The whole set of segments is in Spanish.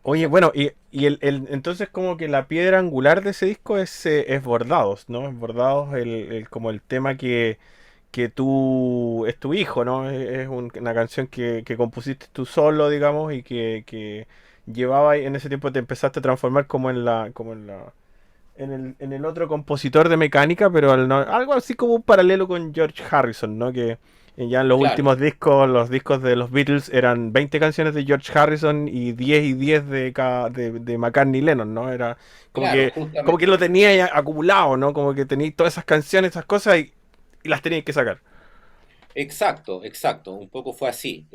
Oye, bueno, y entonces como que la piedra angular de ese disco es Bordados, ¿no? Es Bordados como el tema que tú, es tu hijo, ¿no? Es una canción que compusiste tú solo, digamos, y que llevaba en ese tiempo te empezaste a transformar en el otro compositor de mecánica, pero algo así como un paralelo con George Harrison, ¿no? Que ya en los Claro, últimos discos, los discos de los Beatles eran 20 canciones de George Harrison y 10 de McCartney y Lennon, ¿no? Era claro, como que justamente. lo tenía ya acumulado, ¿no? Como que tenía todas esas canciones, esas cosas y las tenía que sacar. Exacto, exacto. Un poco fue así.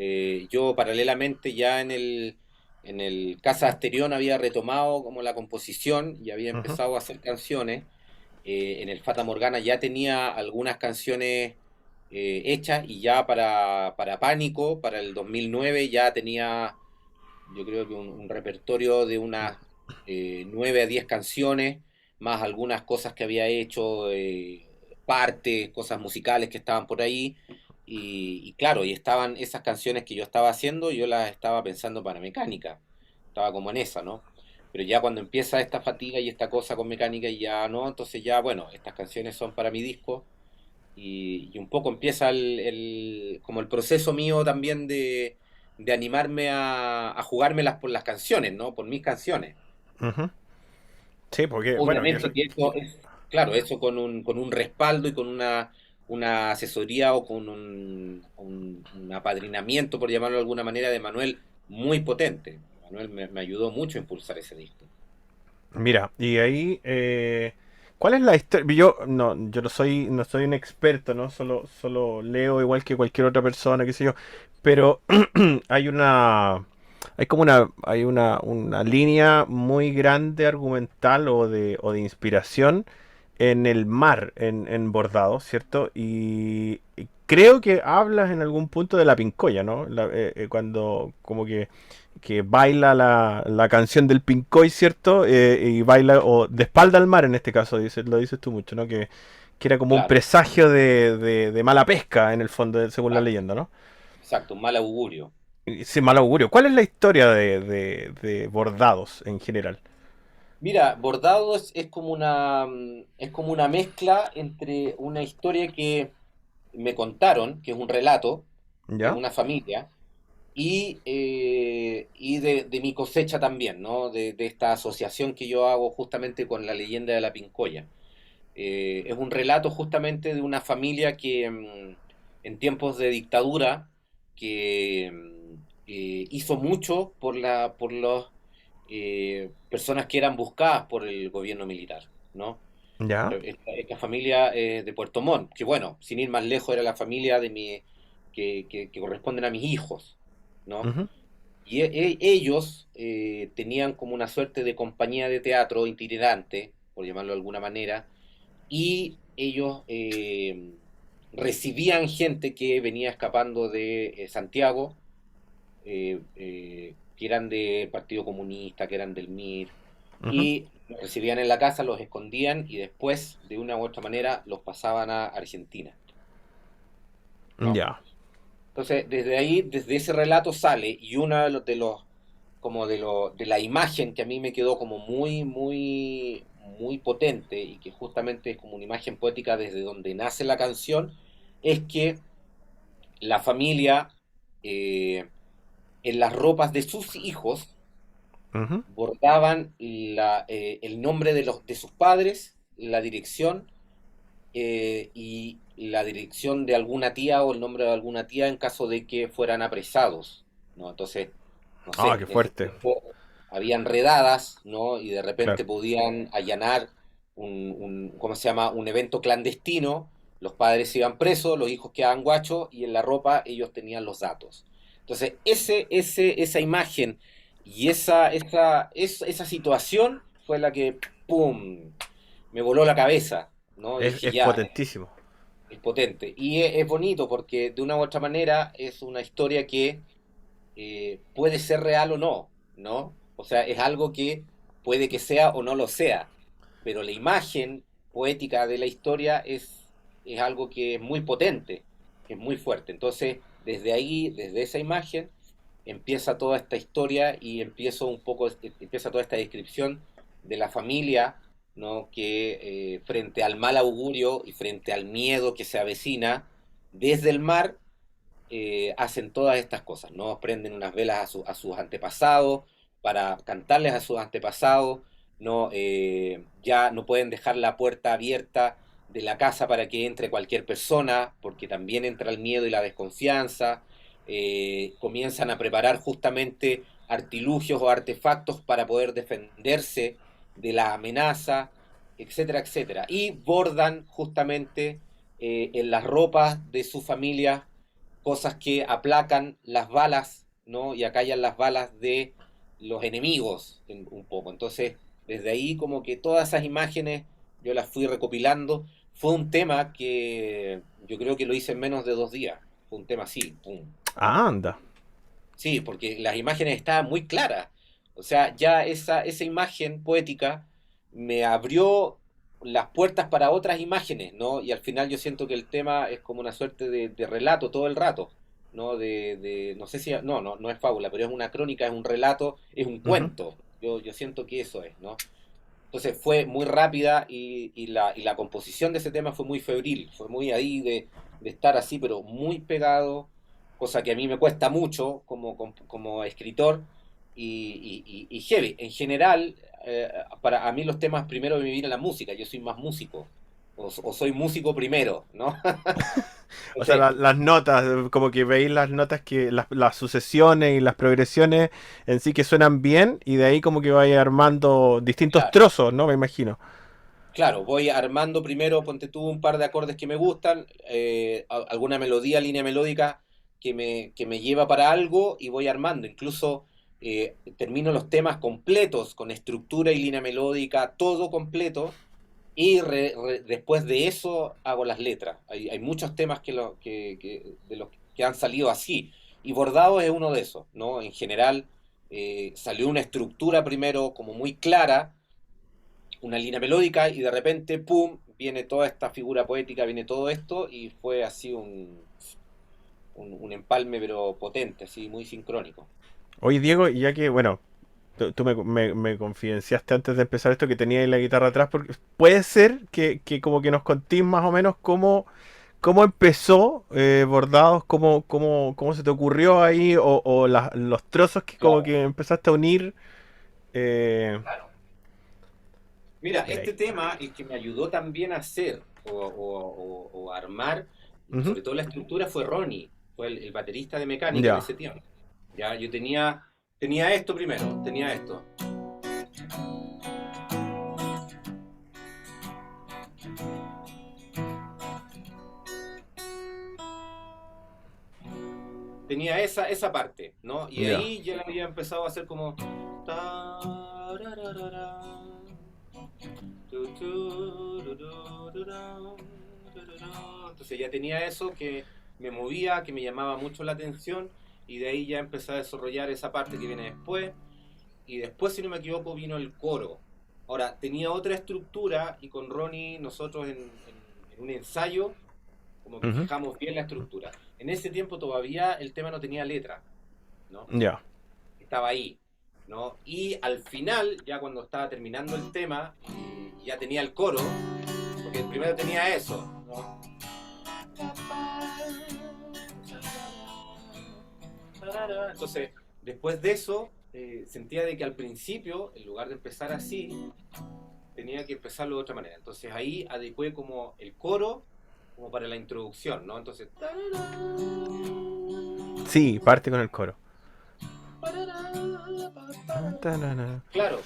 Yo paralelamente ya en el Casa Asterión había retomado como la composición y había Ujú. empezado a hacer canciones. En el Fata Morgana ya tenía algunas canciones hechas y ya para Pánico, para el 2009 ya tenía yo creo que un repertorio de unas 9 a 10 canciones, más algunas cosas que había hecho, partes, cosas musicales que estaban por ahí. Y claro, y estaban esas canciones que yo estaba haciendo, yo las estaba pensando para Mecánica. Estaba como en esa, ¿no? Pero ya cuando empieza esta fatiga y esta cosa con Mecánica, y ya no, entonces ya, bueno, estas canciones son para mi disco. Y un poco empieza como el proceso mío también de animarme a jugármelas por las canciones, ¿no? Por mis canciones. Ujú. Sí, porque, bueno, que eso. Obviamente que eso es, claro, eso con un respaldo y con una asesoría o con un apadrinamiento, por llamarlo de alguna manera, de Manuel muy potente. Manuel me ayudó mucho a impulsar ese disco. Mira, y ahí, ¿cuál es la historia? Yo no soy un experto, ¿no? Solo leo igual que cualquier otra persona, qué sé yo. Pero hay una línea muy grande argumental o de inspiración en el mar, en Bordados, ¿cierto? Y creo que hablas en algún punto de la Pincoya, ¿no? Cuando como que baila la canción del Pincoy, ¿cierto? Y baila, o de espalda al mar en este caso, lo dices tú mucho, ¿no? Que era como un Claro, presagio de mala pesca en el fondo, según la exacto, leyenda, ¿no? exacto, un mal augurio. Sí, mal augurio. ¿Cuál es la historia de Bordados en general? Mira, Bordado es como es como una mezcla entre una historia que me contaron, que es un relato de ¿Ya? una familia, y de mi cosecha también, ¿no? De esta asociación que yo hago justamente con la leyenda de la Pincoya. Es un relato justamente de una familia que en tiempos de dictadura, que hizo mucho por los personas que eran buscadas por el gobierno militar, ¿no? ¿Ya? Esta familia de Puerto Montt, que bueno, sin ir más lejos, era la familia que corresponden a mis hijos, ¿no? Ujú. Y ellos tenían como una suerte de compañía de teatro itinerante, por llamarlo de alguna manera, y ellos recibían gente que venía escapando de Santiago, que eran del Partido Comunista, que eran del MIR, Ujú. y los recibían en la casa, los escondían y después, de una u otra manera, los pasaban a Argentina, ¿no? Ya. Entonces, desde ahí, desde ese relato sale, y uno como de la imagen que a mí me quedó como muy potente, y que justamente es como una imagen poética desde donde nace la canción, es que la familia, eh, en las ropas de sus hijos, Ujú. bordaban el nombre de sus padres, la dirección, y la dirección de alguna tía o el nombre de alguna tía en caso de que fueran apresados, ¿no? Entonces, no Ah, sé, qué en ese fuerte. tiempo habían redadas, ¿no? Y de Claro. repente podían allanar ¿cómo se llama? Un evento clandestino, los padres iban presos, los hijos quedaban guachos y en la ropa ellos tenían los datos. Entonces, esa imagen y esa situación fue la que, ¡pum!, me voló la cabeza, ¿no? Dije, Es ya, potentísimo. es potente. Y es bonito porque de una u otra manera es una historia que puede ser real o no, ¿no? O sea, es algo que puede que sea o no lo sea, pero la imagen poética de la historia es algo que es muy potente, que es muy fuerte. Entonces, desde ahí, desde esa imagen, empieza toda esta historia y empieza toda esta descripción de la familia, ¿no? Que frente al mal augurio y frente al miedo que se avecina desde el mar, hacen todas estas cosas, ¿no? Prenden unas velas a sus antepasados para cantarles a sus antepasados, ¿no? Ya no pueden dejar la puerta abierta de la casa para que entre cualquier persona, porque también entra el miedo y la desconfianza. Comienzan a preparar justamente artilugios o artefactos para poder defenderse de la amenaza, etcétera, etcétera. Y bordan justamente en las ropas de su familia cosas que aplacan las balas, ¿no? Y acallan las balas de los enemigos un poco. Entonces, desde ahí como que todas esas imágenes yo las fui recopilando. Fue un tema que yo creo que lo hice en menos de 2 días. Fue un tema así, pum. Ah, anda. Sí, porque las imágenes estaban muy claras. O sea, ya esa imagen poética me abrió las puertas para otras imágenes, ¿no? Y al final yo siento que el tema es como una suerte de relato todo el rato, ¿no? No sé si, no es fábula, pero es una crónica, es un relato, es un Ujú. cuento. Yo siento que eso es, ¿no? Entonces fue muy rápida y la composición de ese tema fue muy febril, fue muy ahí de estar así, pero muy pegado, cosa que a mí me cuesta mucho como escritor y heavy. En general, para a mí los temas primero me viene la música, yo soy más músico, o soy músico primero, ¿no? O sea, Entonces, las notas, como que veis las notas que las sucesiones y las progresiones en sí que suenan bien y de ahí como que vais armando distintos claro. trozos, ¿no? Me imagino. Claro, voy armando primero, ponte tú un par de acordes que me gustan, alguna melodía, línea melódica que me lleva para algo y voy armando. Incluso termino los temas completos, con estructura y línea melódica, todo completo, y después de eso hago las letras. Hay muchos temas de los que han salido así, y Bordados es uno de esos, ¿no? En general, salió una estructura primero como muy clara, una línea melódica y de repente, ¡pum!, viene toda esta figura poética, viene todo esto y fue así un empalme pero potente, así muy sincrónico. Oye, Diego, ya que, bueno, tú me confidenciaste antes de empezar esto que tenía ahí la guitarra atrás, porque puede ser que como que nos contís más o menos cómo empezó Bordados, cómo se te ocurrió ahí, o los trozos que como Claro, que empezaste a unir. eh, claro. Mira, mira ahí. este tema, el que me ayudó también a hacer o a armar, Ujú. sobre todo la estructura, fue Ronnie, fue el baterista de Mecánica en Ya. ese tiempo. Ya, yo tenía esto primero, tenía esto. Tenía esa parte, ¿no? Y Ya. ahí ya había empezado a hacer como... tarararara, entonces ya tenía eso que me movía, que me llamaba mucho la atención y de ahí ya empecé a desarrollar esa parte que viene después y después, si no me equivoco, vino el coro. Ahora, tenía otra estructura y con Ronnie nosotros en un ensayo como que Ujú. fijamos bien la estructura. En ese tiempo todavía el tema no tenía letra, ¿no? Ya. Estaba ahí, ¿no? Y al final, ya cuando estaba terminando el tema, y ya tenía el coro, porque primero tenía eso, ¿no? Entonces, después de eso, sentía de que al principio, en lugar de empezar así, tenía que empezarlo de otra manera. Entonces ahí adecué como el coro como para la introducción, ¿no? Entonces, Sí, parte con el coro. Ta, na, na. claro,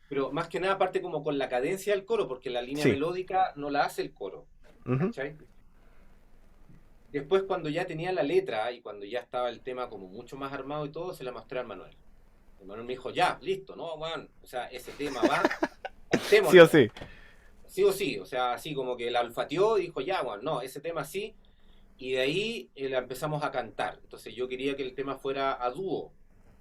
pero más que nada parte como con la cadencia del coro, porque la línea Sí. melódica no la hace el coro, Ujú. ¿cachai? Después cuando ya tenía la letra y cuando ya estaba el tema como mucho más armado y todo, se la mostré al Manuel. El Manuel me dijo, ya, listo, no, weón, o sea, ese tema va, Sí o cantémoslo, sí. sí o sí, o sea, así como que la olfateó y dijo, ya, weón, no, ese tema sí, y de ahí la empezamos a cantar. Entonces yo quería que el tema fuera a dúo,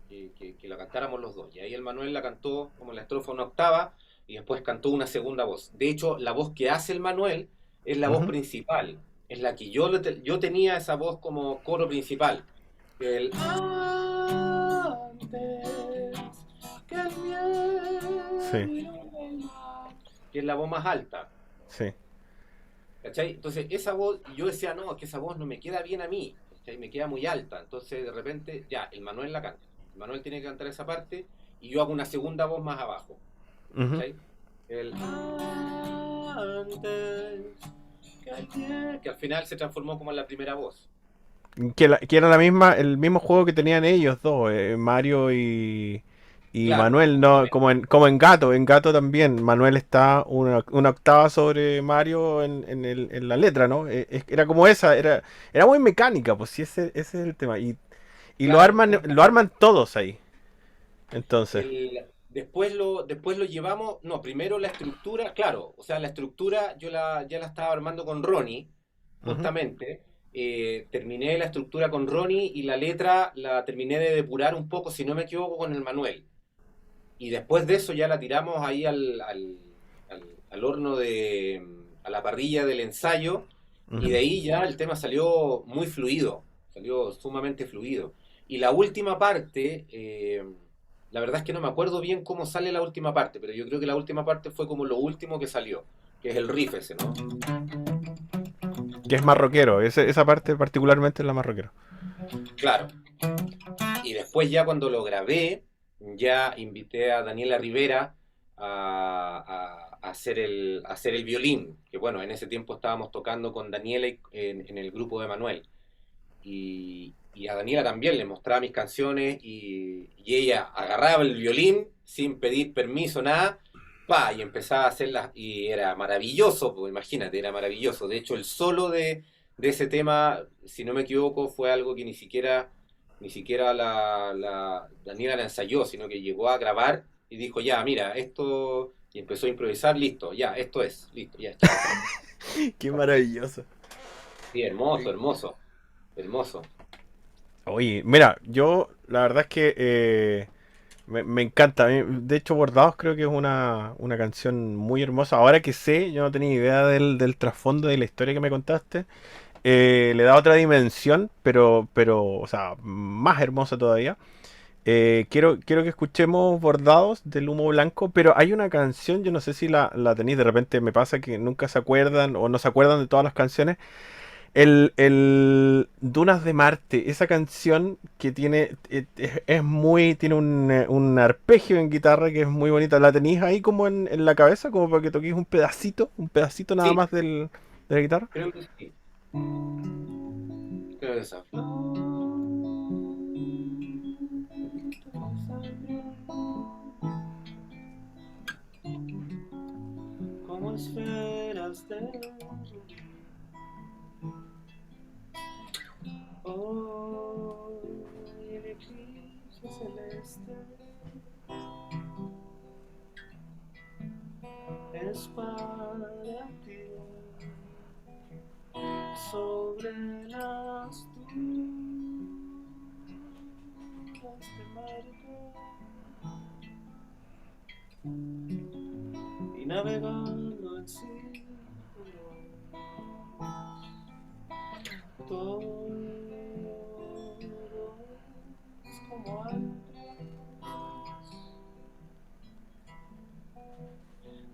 que la cantáramos los dos. Y ahí el Manuel la cantó como la estrofa una octava y después cantó una segunda voz. De hecho, la voz que hace el Manuel es la voz Ujú. principal. Es la que yo tenía esa voz como coro principal. El antes que el miedo Sí, inunde el mar, que es la voz más alta. sí. ¿Cachai? Entonces, esa voz, yo decía, no, es que esa voz no me queda bien a mí, ¿cachai? Me queda muy alta. Entonces, de repente, ya, el Manuel la canta. El Manuel tiene que cantar esa parte y yo hago una segunda voz más abajo, Ujú. ¿cachai? El antes que al final se transformó como en la primera voz. Que era la misma, el mismo juego que tenían ellos dos, Mario y Claro, Manuel, no, como en Gato también, Manuel está una octava sobre Mario en la letra, ¿no? Era como esa, era muy mecánica, pues sí, ese es el tema. Y claro. lo arman todos ahí, entonces. Después lo llevamos, no, primero la estructura, claro, o sea, la estructura ya la estaba armando con Ronnie, Ujú. justamente. Terminé la estructura con Ronnie y la letra la terminé de depurar un poco, si no me equivoco, con el Manuel. Y después de eso ya la tiramos ahí al horno a la parrilla del ensayo, y Ujú. de ahí ya el tema salió muy fluido, salió sumamente fluido. Y la última parte, la verdad es que no me acuerdo bien cómo sale la última parte, pero yo creo que la última parte fue como lo último que salió, que es el riff ese, ¿no? Que es más rockero, esa parte particularmente es la más rockero. Claro. Y después ya cuando lo grabé, ya invité a Daniela Rivera a hacer el violín, que bueno, en ese tiempo estábamos tocando con Daniela en el grupo de Manuel. Y a Daniela también le mostraba mis canciones y ella agarraba el violín sin pedir permiso, nada, pa, y empezaba a hacerlas, y era maravilloso, pues imagínate, era maravilloso. De hecho, el solo de ese tema, si no me equivoco, fue algo que ni siquiera la Daniela la ensayó, sino que llegó a grabar y dijo, ya, mira, esto, y empezó a improvisar, listo, ya, esto es, listo, ya, chao. Qué maravilloso. Sí, hermoso, hermoso, hermoso. Oye, mira, yo la verdad es que me encanta. De hecho, Bordados creo que es una canción muy hermosa. Ahora que sé, yo no tenía idea del trasfondo de la historia que me contaste. Le da otra dimensión, o sea, más hermosa todavía. Quiero que escuchemos Bordados del Humo Blanco, pero hay una canción, yo no sé si la tenéis, de repente me pasa que nunca se acuerdan o no se acuerdan de todas las canciones. El Dunas de Marte, esa canción que tiene, tiene un arpegio en guitarra que es muy bonita. ¿La tenéis ahí como en la cabeza, como para que toquéis un pedacito nada Sí, más de la guitarra? creo que sí. Creo que esa. Como esferas de hoy, el eclipse celeste es para ti sobre las dunas de Marte y navegando en círculos todo es como antes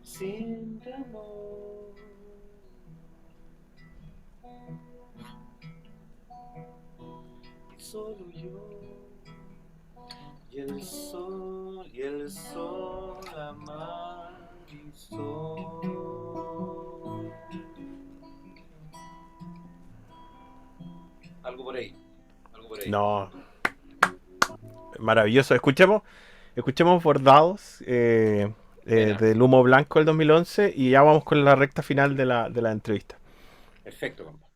sin temor y solo yo y el sol, la mar y sol. Algo por ahí, algo por ahí. No, maravilloso. Escuchemos Bordados Buena, del Humo Blanco del 2011 y ya vamos con la recta final de la entrevista. perfecto, compa.